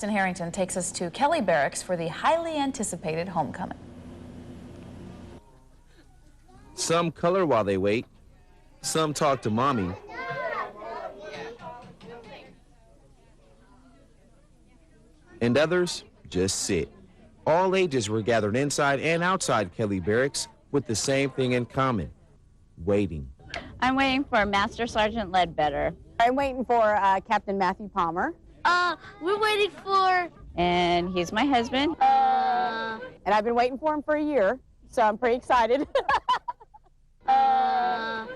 Harrington takes us to Kelly Barracks for the highly anticipated homecoming. Some color while they wait. Some talk to mommy. And others just sit. All ages were gathered inside and outside Kelly Barracks with the same thing in common: waiting. I'm waiting for Master Sergeant Ledbetter. I'm waiting for Captain Matthew Palmer. We're waiting for... And he's my husband. And I've been waiting for him for a year, so I'm pretty excited.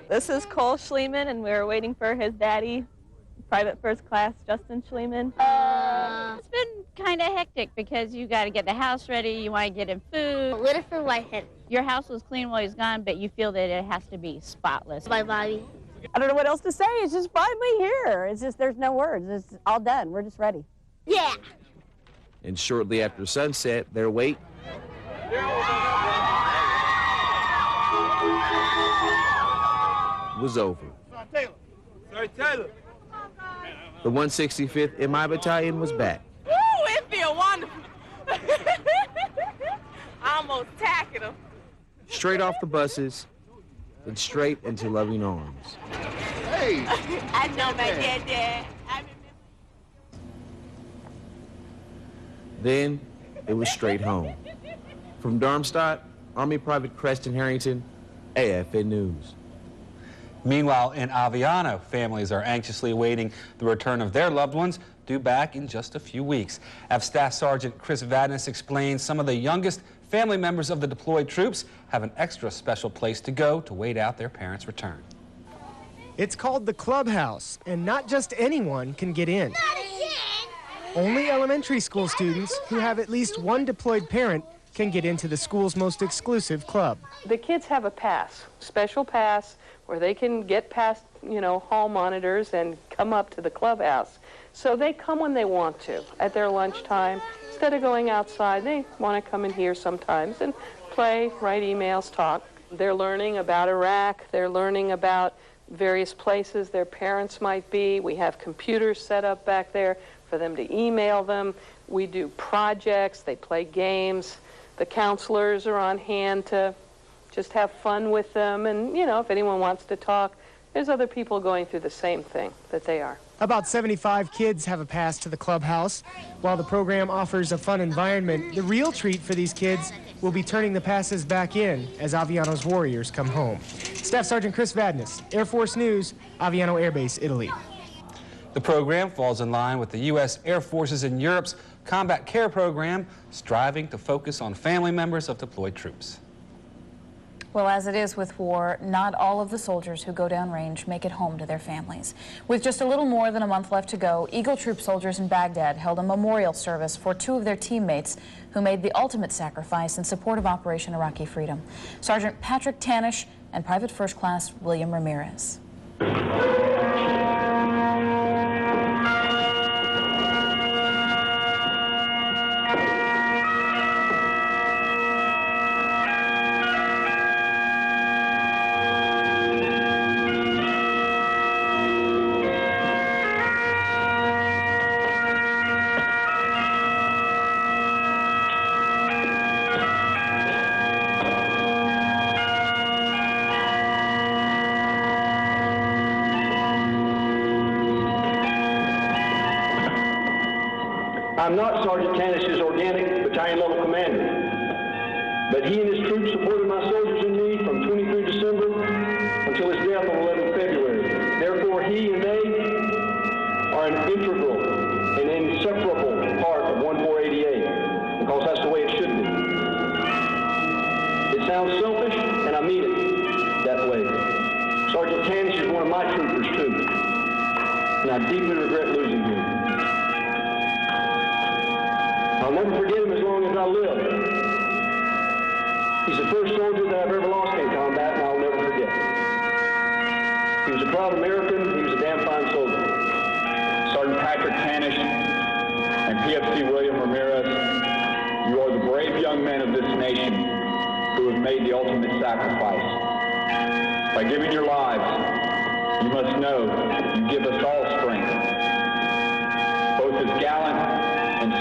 This is Cole Schliemann, and we're waiting for his daddy, Private First Class Justin Schliemann. It's been kind of hectic because you got to get the house ready, you want to get him food. Waiting for Whitehead. Your house was clean while he's gone, but you feel that it has to be spotless. Bye, Bobby. I don't know what else to say. It's just finally here. It's just, there's no words. It's all done. We're just ready. Yeah. And shortly after sunset, their wait was over. Sorry, Taylor. The 165th MI Battalion was back. Woo, it feel wonderful. I almost tackled him. Straight off the buses and straight into loving arms. Hey! I know my dad. Then it was straight home. From Darmstadt, Army Private Preston Harrington, AFN News. Meanwhile, in Aviano, families are anxiously awaiting the return of their loved ones, due back in just a few weeks. AF Staff Sergeant Chris Vadnais explains some of the youngest family members of the deployed troops have an extra special place to go to wait out their parents' return. It's called the clubhouse, and not just anyone can get in. Only elementary school students who have at least one deployed parent can get into the school's most exclusive club. The kids have a pass, special pass, where they can get past, hall monitors and come up to the clubhouse. So they come when they want to, at their lunchtime. Instead of going outside, they want to come in here sometimes and play, write emails, talk. They're learning about Iraq. They're learning about various places their parents might be. We have computers set up back there for them to email them. We do projects. They play games. The counselors are on hand to just have fun with them. And, if anyone wants to talk, there's other people going through the same thing that they are. About 75 kids have a pass to the clubhouse. While the program offers a fun environment, the real treat for these kids will be turning the passes back in as Aviano's warriors come home. Staff Sergeant Chris Vadnais, Air Force News, Aviano Air Base, Italy. The program falls in line with the U.S. Air Forces in Europe's Combat Care Program, striving to focus on family members of deployed troops. Well, as it is with war, not all of the soldiers who go downrange make it home to their families. With just a little more than a month left to go, Eagle Troop soldiers in Baghdad held a memorial service for two of their teammates who made the ultimate sacrifice in support of Operation Iraqi Freedom: Sergeant Patrick Tanish and Private First Class William Ramirez. I'm not Sergeant Tanish's organic battalion level commander, but he and his troops supported my soldiers and me from 23 December until his death on 11 February. Therefore, he and they are an integral and inseparable part of 1488, because that's the way it should be. It sounds selfish, and I mean it that way. Sergeant Tanish is one of my troopers, too, and I deeply regret losing him. I'll never forget him as long as I live. He's the first soldier that I've ever lost in combat, and I'll never forget. He was a proud American. He was a damn fine soldier. Sergeant Patrick Tanish and PFC William Ramirez, you are the brave young men of this nation who have made the ultimate sacrifice. By giving your lives, you must know you give us all strength, both as gallant and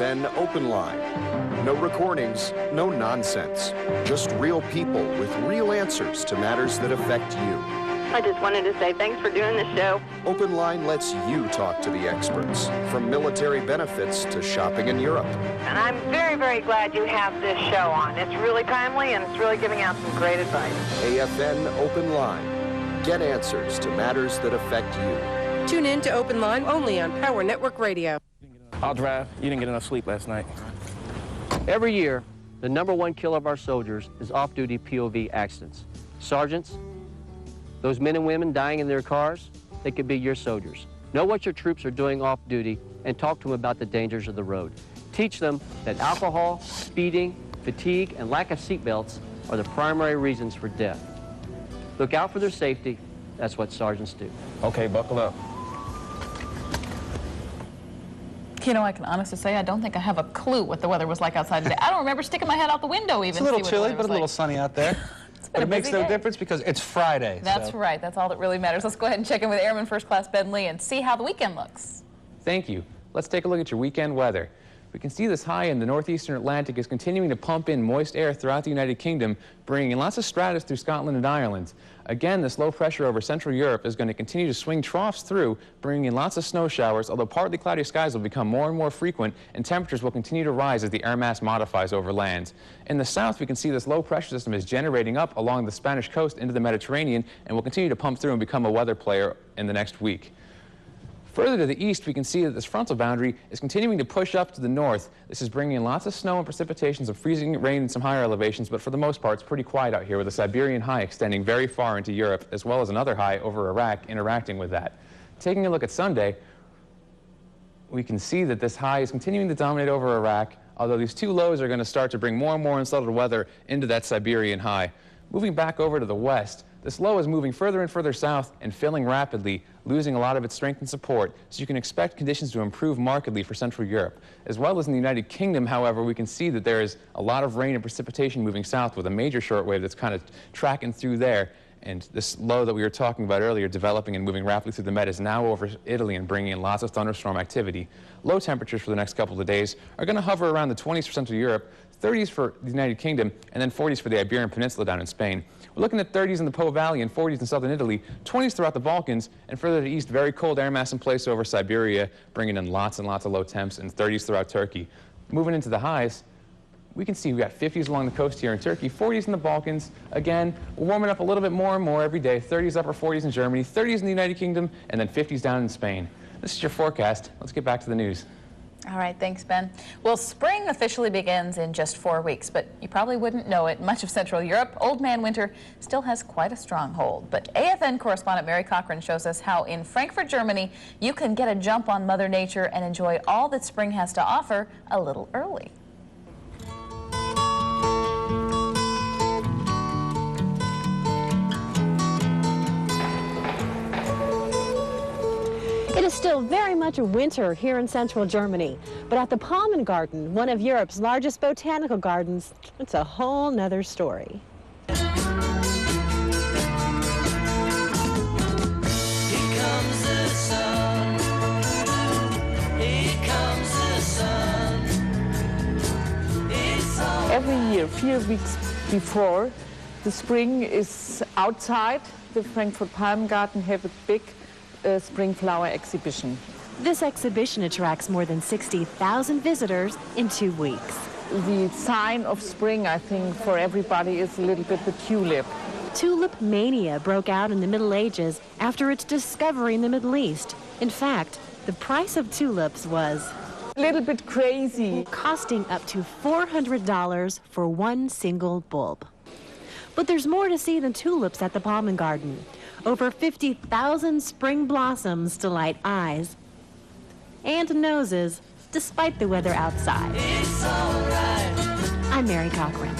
AFN Open Line. No recordings, no nonsense. Just real people with real answers to matters that affect you. I just wanted to say thanks for doing the show. Open Line lets you talk to the experts, from military benefits to shopping in Europe. And I'm very, very glad you have this show on. It's really timely and it's really giving out some great advice. AFN Open Line. Get answers to matters that affect you. Tune in to Open Line only on Power Network Radio. I'll drive. You didn't get enough sleep last night. Every year, the #1 killer of our soldiers is off-duty POV accidents. Sergeants, those men and women dying in their cars, they could be your soldiers. Know what your troops are doing off-duty and talk to them about the dangers of the road. Teach them that alcohol, speeding, fatigue, and lack of seatbelts are the primary reasons for death. Look out for their safety. That's what sergeants do. Okay, buckle up. You know, I can honestly say I don't think I have a clue what the weather was like outside today. I don't remember sticking my head out the window even. It's a little to see what the chilly, weather but was a little like. sunny out there. But it makes no difference because it's Friday. That's right. That's all that really matters. Let's go ahead and check in with Airman First Class Ben Lee and see how the weekend looks. Thank you. Let's take a look at your weekend weather. We can see this high in the northeastern Atlantic is continuing to pump in moist air throughout the United Kingdom, bringing in lots of stratus through Scotland and Ireland. Again, this low pressure over Central Europe is going to continue to swing troughs through, bringing in lots of snow showers, although partly cloudy skies will become more and more frequent, and temperatures will continue to rise as the air mass modifies over land. In the south, we can see this low pressure system is generating up along the Spanish coast into the Mediterranean, and will continue to pump through and become a weather player in the next week. Further to the east, we can see that this frontal boundary is continuing to push up to the north. This is bringing in lots of snow and precipitations of freezing rain in some higher elevations, but for the most part, it's pretty quiet out here with a Siberian high extending very far into Europe, as well as another high over Iraq interacting with that. Taking a look at Sunday, we can see that this high is continuing to dominate over Iraq, although these two lows are going to start to bring more and more unsettled weather into that Siberian high. Moving back over to the west, this low is moving further and further south and filling rapidly, losing a lot of its strength and support, so you can expect conditions to improve markedly for Central Europe. As well as in the United Kingdom, however, we can see that there is a lot of rain and precipitation moving south with a major shortwave that's kind of tracking through there. And this low that we were talking about earlier, developing and moving rapidly through the Med, is now over Italy and bringing in lots of thunderstorm activity. Low temperatures for the next couple of days are going to hover around the 20s for Central Europe, 30s for the United Kingdom, and then 40s for the Iberian Peninsula down in Spain. We're looking at 30s in the Po Valley and 40s in southern Italy, 20s throughout the Balkans, and further to the east, very cold air mass in place over Siberia, bringing in lots and lots of low temps, and 30s throughout Turkey. Moving into the highs, we can see we've got 50s along the coast here in Turkey, 40s in the Balkans. Again, we're warming up a little bit more and more every day. 30s, upper 40s in Germany, 30s in the United Kingdom, and then 50s down in Spain. This is your forecast. Let's get back to the news. All right, thanks, Ben. Well, spring officially begins in just 4 weeks, but you probably wouldn't know it. Much of Central Europe, Old Man Winter still has quite a stronghold. But AFN correspondent Mary Cochran shows us how in Frankfurt, Germany, you can get a jump on Mother Nature and enjoy all that spring has to offer a little early. It is still very much winter here in central Germany, but at the Palmen Garden, one of Europe's largest botanical gardens, it's a whole nother story. Here comes the sun. Here comes the sun. It's all Every year, 4 weeks before the spring is outside, the Frankfurt Palmen Garden have a big spring flower exhibition. This exhibition attracts more than 60,000 visitors in 2 weeks. The sign of spring, I think, for everybody is a little bit the tulip. Tulip mania broke out in the Middle Ages after its discovery in the Middle East. In fact, the price of tulips was a little bit crazy, costing up to $400 for one single bulb. But there's more to see than tulips at the Palmen Garden. Over 50,000 spring blossoms delight eyes and noses, despite the weather outside. It's all right. I'm Mary Cochran.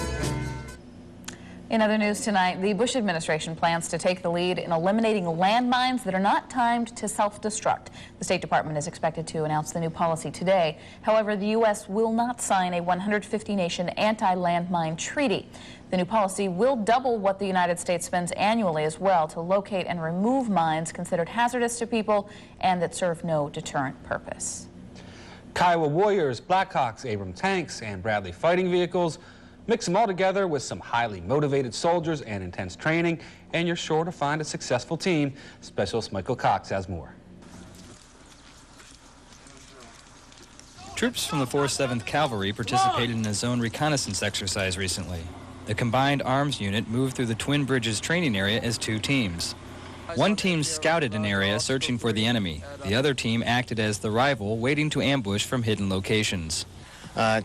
In other news tonight, the Bush administration plans to take the lead in eliminating landmines that are not timed to self-destruct. The State Department is expected to announce the new policy today. However, the U.S. will not sign a 150-nation anti-landmine treaty. The new policy will double what the United States spends annually as well to locate and remove mines considered hazardous to people and that serve no deterrent purpose. Kiowa Warriors, Blackhawks, Abrams tanks, and Bradley fighting vehicles. Mix them all together with some highly motivated soldiers and intense training, and you're sure to find a successful team. Specialist Michael Cox has more. Troops from the 4th Cavalry participated in a zone reconnaissance exercise recently. The combined arms unit moved through the Twin Bridges training area as 2 teams. One team scouted an area searching for the enemy. The other team acted as the rival, waiting to ambush from hidden locations.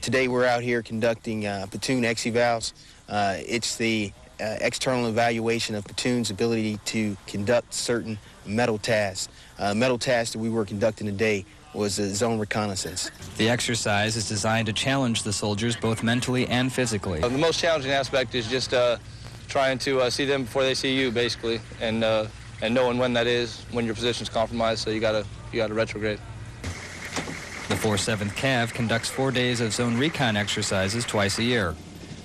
Today we're out here conducting platoon ex-evals. It's the external evaluation of platoon's ability to conduct certain metal tasks. Metal tasks that we were conducting today was a zone reconnaissance. The exercise is designed to challenge the soldiers both mentally and physically. The most challenging aspect is just trying to see them before they see you, basically, and knowing when that is, when your position's compromised, so you gotta retrograde. The 4th Cav conducts 4 days of zone recon exercises twice a year.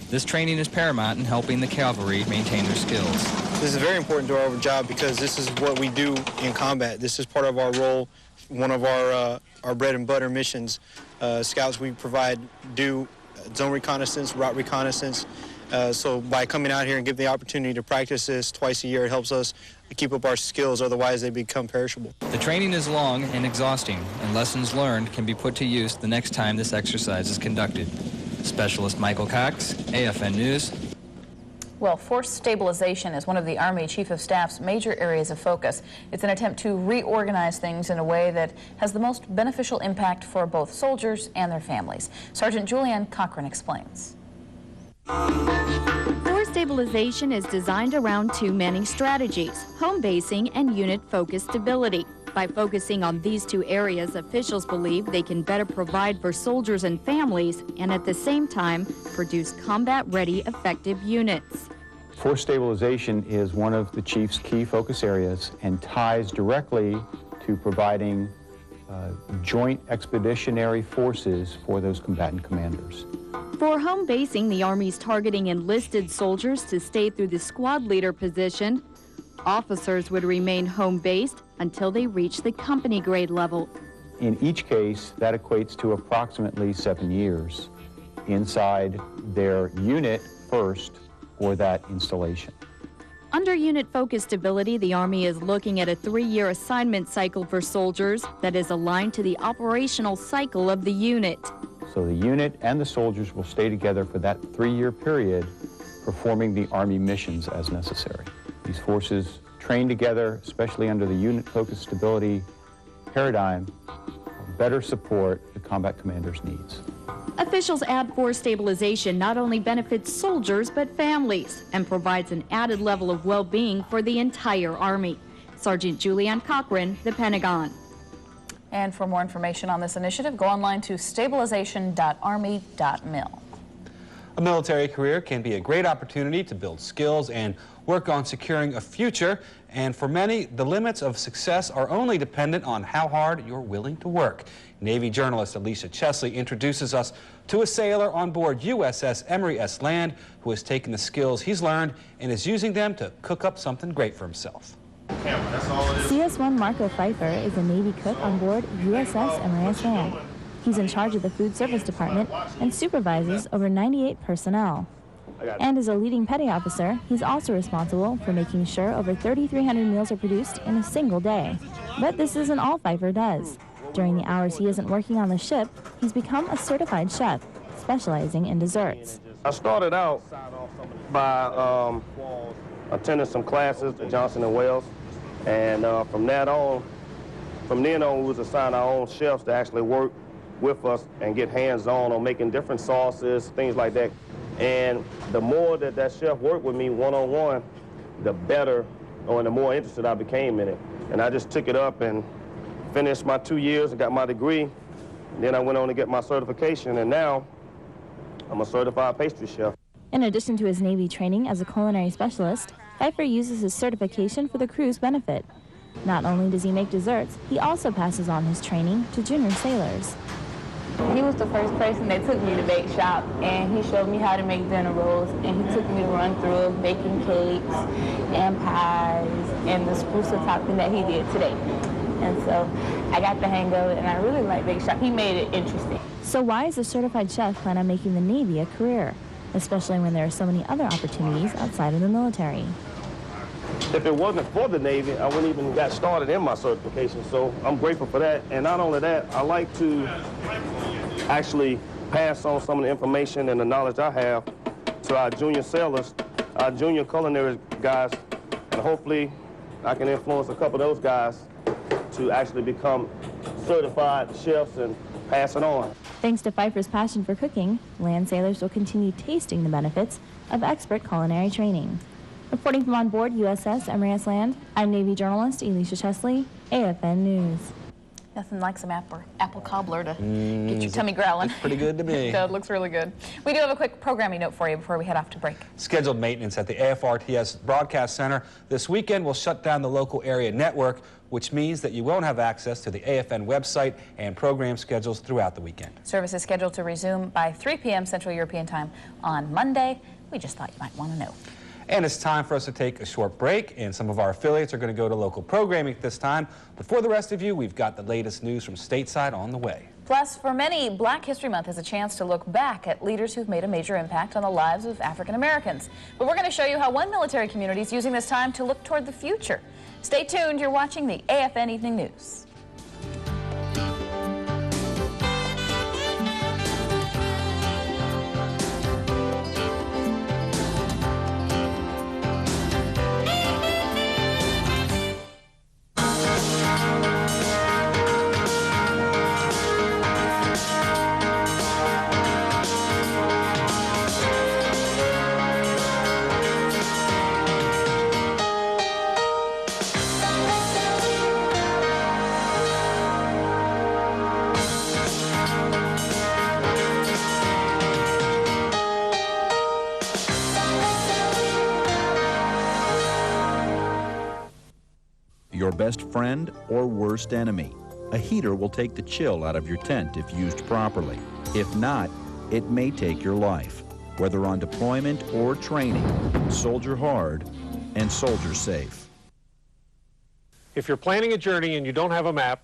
This training is paramount in helping the cavalry maintain their skills. This is very important to our job because this is what we do in combat. This is part of our role, one of our bread and butter missions. Scouts we do zone reconnaissance, route reconnaissance. So by coming out here and giving the opportunity to practice this twice a year, it helps us keep up our skills, otherwise they become perishable. The training is long and exhausting, and lessons learned can be put to use the next time this exercise is conducted. Specialist Michael Cox, AFN News. Well, force stabilization is one of the Army Chief of Staff's major areas of focus. It's an attempt to reorganize things in a way that has the most beneficial impact for both soldiers and their families. Sergeant Julianne Cochran explains. Force stabilization is designed around 2 manning strategies: home basing and unit-focused stability. By focusing on these 2 areas, officials believe they can better provide for soldiers and families and at the same time produce combat-ready, effective units. Force stabilization is one of the Chief's key focus areas and ties directly to providing joint expeditionary forces for those combatant commanders. For home basing, the Army's targeting enlisted soldiers to stay through the squad leader position. Officers would remain home-based until they reach the company grade level. In each case, that equates to approximately 7 years inside their unit first or that installation. Under unit-focused stability, the Army is looking at a 3-year assignment cycle for soldiers that is aligned to the operational cycle of the unit. So the unit and the soldiers will stay together for that 3-year period, performing the Army missions as necessary. These forces train together, especially under the unit-focused stability paradigm, better support the combat commander's needs. Officials add force stabilization not only benefits soldiers but families and provides an added level of well-being for the entire Army. Sergeant Julianne Cochran, the Pentagon. And for more information on this initiative, go online to stabilization.army.mil. A military career can be a great opportunity to build skills and work on securing a future, and for many, the limits of success are only dependent on how hard you're willing to work. Navy journalist Alicia Chesley introduces us to a sailor on board USS Emory S. Land who has taken the skills he's learned and is using them to cook up something great for himself. CS1 Marco Pfeiffer is a Navy cook on board USS Emory S. Land. He's in charge of the food service department and supervises over 98 personnel. And as a leading petty officer, he's also responsible for making sure over 3,300 meals are produced in a single day. But this isn't all Pfeiffer does. During the hours he isn't working on the ship, he's become a certified chef, specializing in desserts. I started out by attending some classes at Johnson & Wales, and from then on, we was assigned our own chefs to actually work with us and get hands-on making different sauces, things like that. And the more that chef worked with me one-on-one, the better and the more interested I became in it. And I just took it up and finished my 2 years and got my degree. And then I went on to get my certification, and now I'm a certified pastry chef. In addition to his Navy training as a culinary specialist, Pfeiffer uses his certification for the crew's benefit. Not only does he make desserts, he also passes on his training to junior sailors. He was the first person that took me to bake shop, and he showed me how to make dinner rolls, and he took me to run through baking cakes and pies and the spruce topping that he did today. And so I got the hang of it, and I really like bake shop. He made it interesting. So why is a certified chef plan on making the Navy a career, especially when there are so many other opportunities outside of the military? If it wasn't for the Navy, I wouldn't even got started in my certification. So I'm grateful for that. And not only that, I like to actually pass on some of the information and the knowledge I have to our junior sailors, our junior culinary guys, and hopefully I can influence a couple of those guys to actually become certified chefs and pass it on. Thanks to Pfeiffer's passion for cooking, land sailors will continue tasting the benefits of expert culinary training. Reporting from on board USS MRS Land, I'm Navy journalist Elisha Chesley, AFN News. Nothing like some apple cobbler to get your tummy growling. It's pretty good to me. It looks really good. We do have a quick programming note for you before we head off to break. Scheduled maintenance at the AFRTS Broadcast Center this weekend will shut down the local area network, which means that you won't have access to the AFN website and program schedules throughout the weekend. Service is scheduled to resume by 3 p.m. Central European Time on Monday. We just thought you might want to know. And it's time for us to take a short break, and some of our affiliates are going to go to local programming this time. But for the rest of you, we've got the latest news from stateside on the way. Plus, for many, Black History Month is a chance to look back at leaders who've made a major impact on the lives of African Americans. But we're going to show you how one military community is using this time to look toward the future. Stay tuned. You're watching the AFN Evening News. Your best friend or worst enemy. A heater will take the chill out of your tent if used properly. If not, it may take your life. Whether on deployment or training, soldier hard and soldier safe. If you're planning a journey and you don't have a map,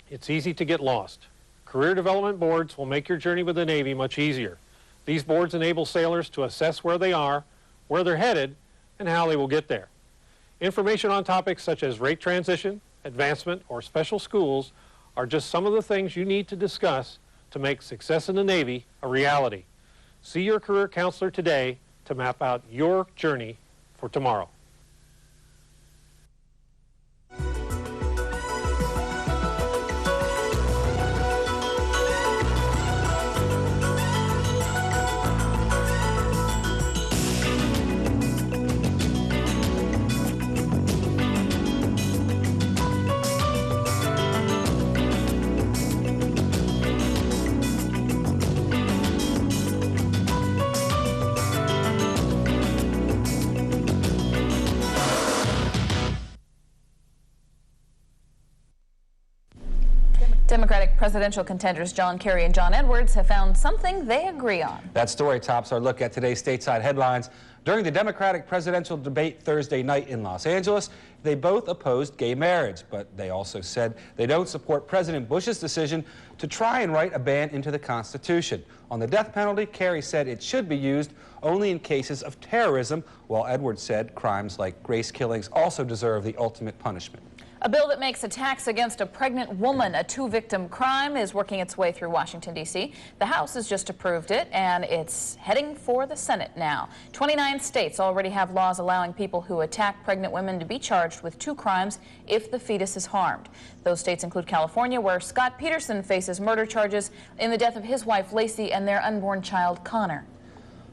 it's easy to get lost. Career development boards will make your journey with the Navy much easier. These boards enable sailors to assess where they are, where they're headed, and how they will get there. Information on topics such as rate transition, advancement, or special schools are just some of the things you need to discuss to make success in the Navy a reality. See your career counselor today to map out your journey for tomorrow. Democratic presidential contenders John Kerry and John Edwards have found something they agree on. That story tops our look at today's stateside headlines. During the Democratic presidential debate Thursday night in Los Angeles, they both opposed gay marriage, but they also said they don't support President Bush's decision to try and write a ban into the Constitution. On the death penalty, Kerry said it should be used only in cases of terrorism, while Edwards said crimes like race killings also deserve the ultimate punishment. A bill that makes attacks against a pregnant woman a two-victim crime is working its way through Washington, D.C. The House has just approved it, and it's heading for the Senate now. 29 states already have laws allowing people who attack pregnant women to be charged with 2 crimes if the fetus is harmed. Those states include California, where Scott Peterson faces murder charges in the death of his wife, Lacey, and their unborn child, Connor.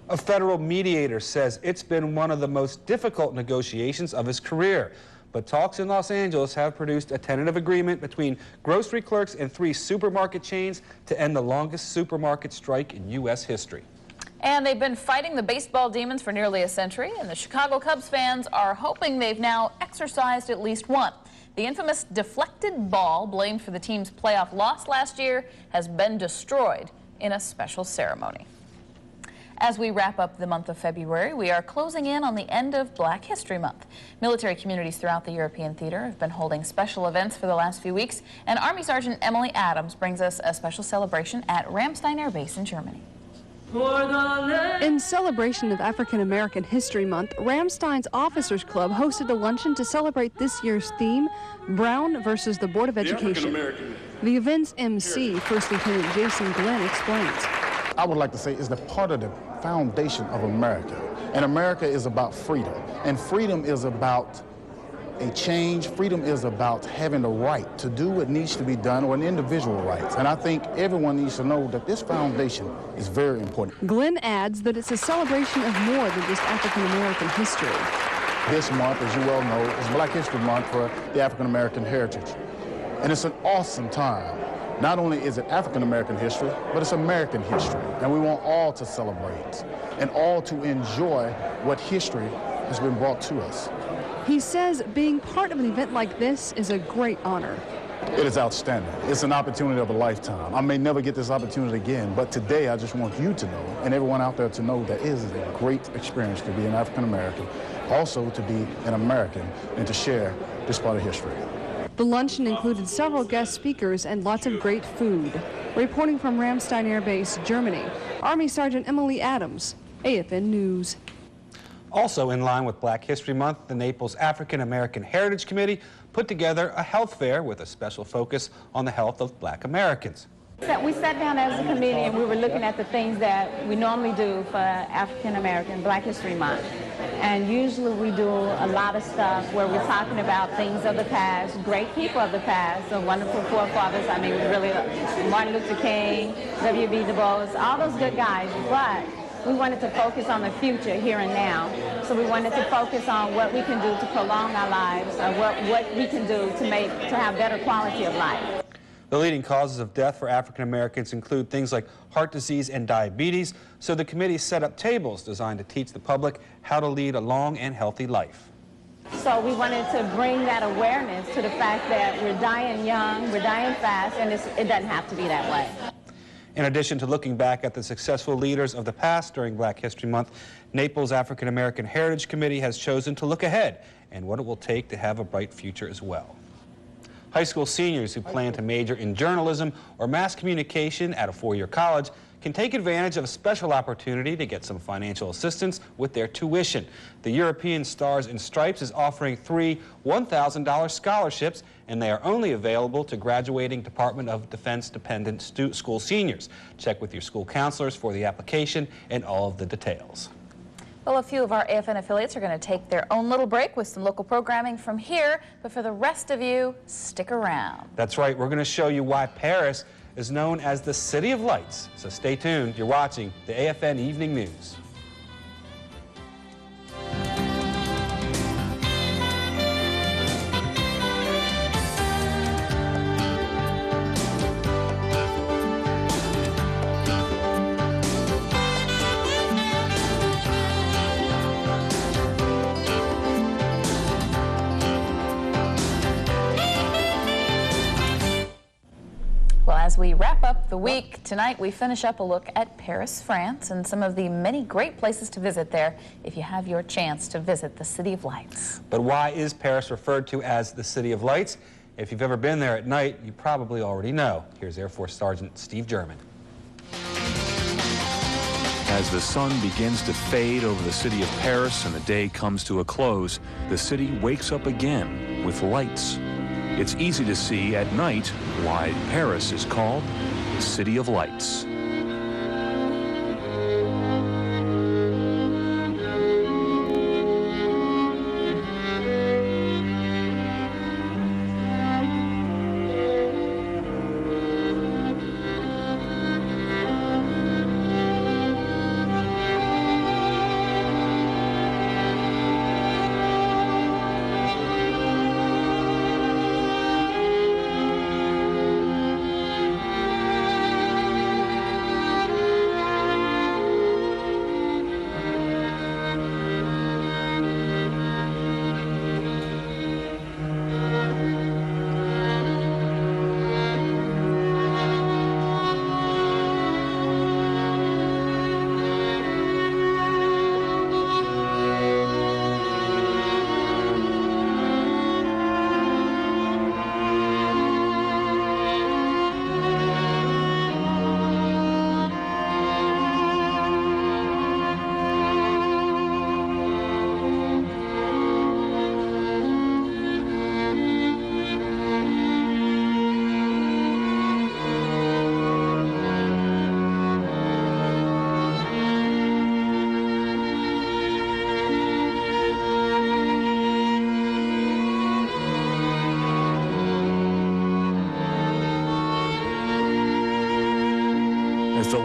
A federal mediator says it's been one of the most difficult negotiations of his career. But talks in Los Angeles have produced a tentative agreement between grocery clerks and 3 supermarket chains to end the longest supermarket strike in U.S. history. And they've been fighting the baseball demons for nearly a century, and the Chicago Cubs fans are hoping they've now exorcised at least one. The infamous deflected ball blamed for the team's playoff loss last year has been destroyed in a special ceremony. As we wrap up the month of February, we are closing in on the end of Black History Month. Military communities throughout the European theater have been holding special events for the last few weeks, and Army Sergeant Emily Adams brings us a special celebration at Ramstein Air Base in Germany. In celebration of African American History Month, Ramstein's Officers Club hosted a luncheon to celebrate this year's theme, Brown versus the Board of Education. The event's MC, First Lieutenant Jason Glenn, explains. I would like to say is the part of the foundation of America. And America is about freedom. And freedom is about a change. Freedom is about having the right to do what needs to be done, or an individual rights. And I think everyone needs to know that this foundation is very important. Glenn adds that it's a celebration of more than just African American history. This month, as you well know, is Black History Month for the African American heritage. And it's an awesome time. Not only is it African American history, but it's American history. And we want all to celebrate and all to enjoy what history has been brought to us. He says being part of an event like this is a great honor. It is outstanding. It's an opportunity of a lifetime. I may never get this opportunity again, but today I just want you to know, and everyone out there to know, that it is a great experience to be an African American, also to be an American, and to share this part of history. The luncheon included several guest speakers and lots of great food. Reporting from Ramstein Air Base, Germany, Army Sergeant Emily Adams, AFN News. Also in line with Black History Month, the Naples African American Heritage Committee put together a health fair with a special focus on the health of Black Americans. We sat down as a committee and we were looking at the things that we normally do for African American Black History Month. And usually we do a lot of stuff where we're talking about things of the past, great people of the past, the wonderful forefathers. I mean, really, Martin Luther King, W.B. Du Bois, all those good guys. But we wanted to focus on the future, here and now. So we wanted to focus on what we can do to prolong our lives, or what we can do to have better quality of life. The leading causes of death for African Americans include things like heart disease and diabetes, so the committee set up tables designed to teach the public how to lead a long and healthy life. So we wanted to bring that awareness to the fact that we're dying young, we're dying fast, and it doesn't have to be that way. In addition to looking back at the successful leaders of the past during Black History Month, Naples African American Heritage Committee has chosen to look ahead and what it will take to have a bright future as well. High school seniors who plan to major in journalism or mass communication at a four-year college can take advantage of a special opportunity to get some financial assistance with their tuition. The European Stars and Stripes is offering 3 $1,000 scholarships, and they are only available to graduating Department of Defense-dependent school seniors. Check with your school counselors for the application and all of the details. Well, a few of our AFN affiliates are going to take their own little break with some local programming from here, but for the rest of you, stick around. That's right, we're going to show you why Paris is known as the City of Lights. So stay tuned, you're watching the AFN Evening News. Well, as we wrap up the week, tonight we finish up a look at Paris, France, and some of the many great places to visit there if you have your chance to visit the City of Lights. But why is Paris referred to as the City of Lights? If you've ever been there at night, you probably already know. Here's Air Force Sergeant Steve German. As the sun begins to fade over the city of Paris and the day comes to a close, the city wakes up again with lights. It's easy to see at night why Paris is called the City of Lights.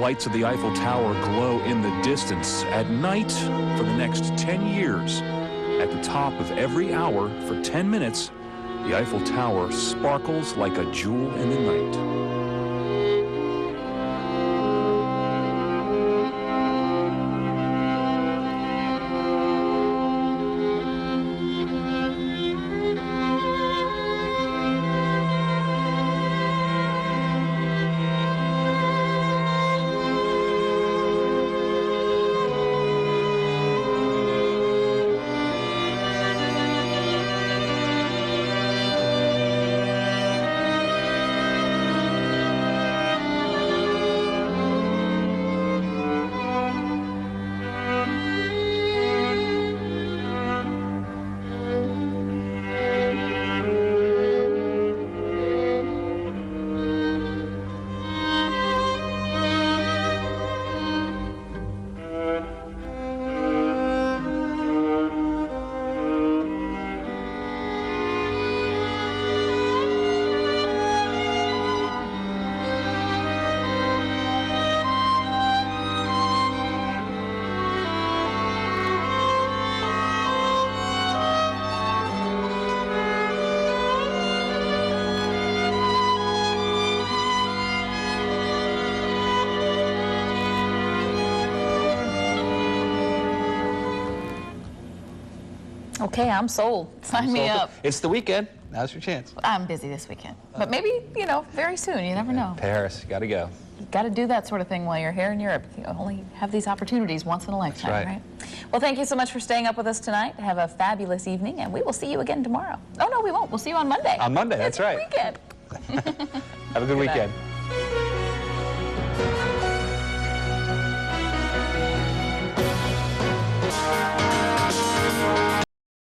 lights of the Eiffel Tower glow in the distance. At night, for the next 10 years, at the top of every hour for 10 minutes, the Eiffel Tower sparkles like a jewel in the night. Okay, I'm sold. Sign me up. It's the weekend. Now's your chance. I'm busy this weekend. But maybe, you know, very soon. You never know. Paris, you got to go. You got to do that sort of thing while you're here in Europe. You only have these opportunities once in a lifetime, right? Well, thank you so much for staying up with us tonight. Have a fabulous evening, and we will see you again tomorrow. Oh, no, we won't. We'll see you on Monday. On Monday, that's right. Weekend. Have a good weekend.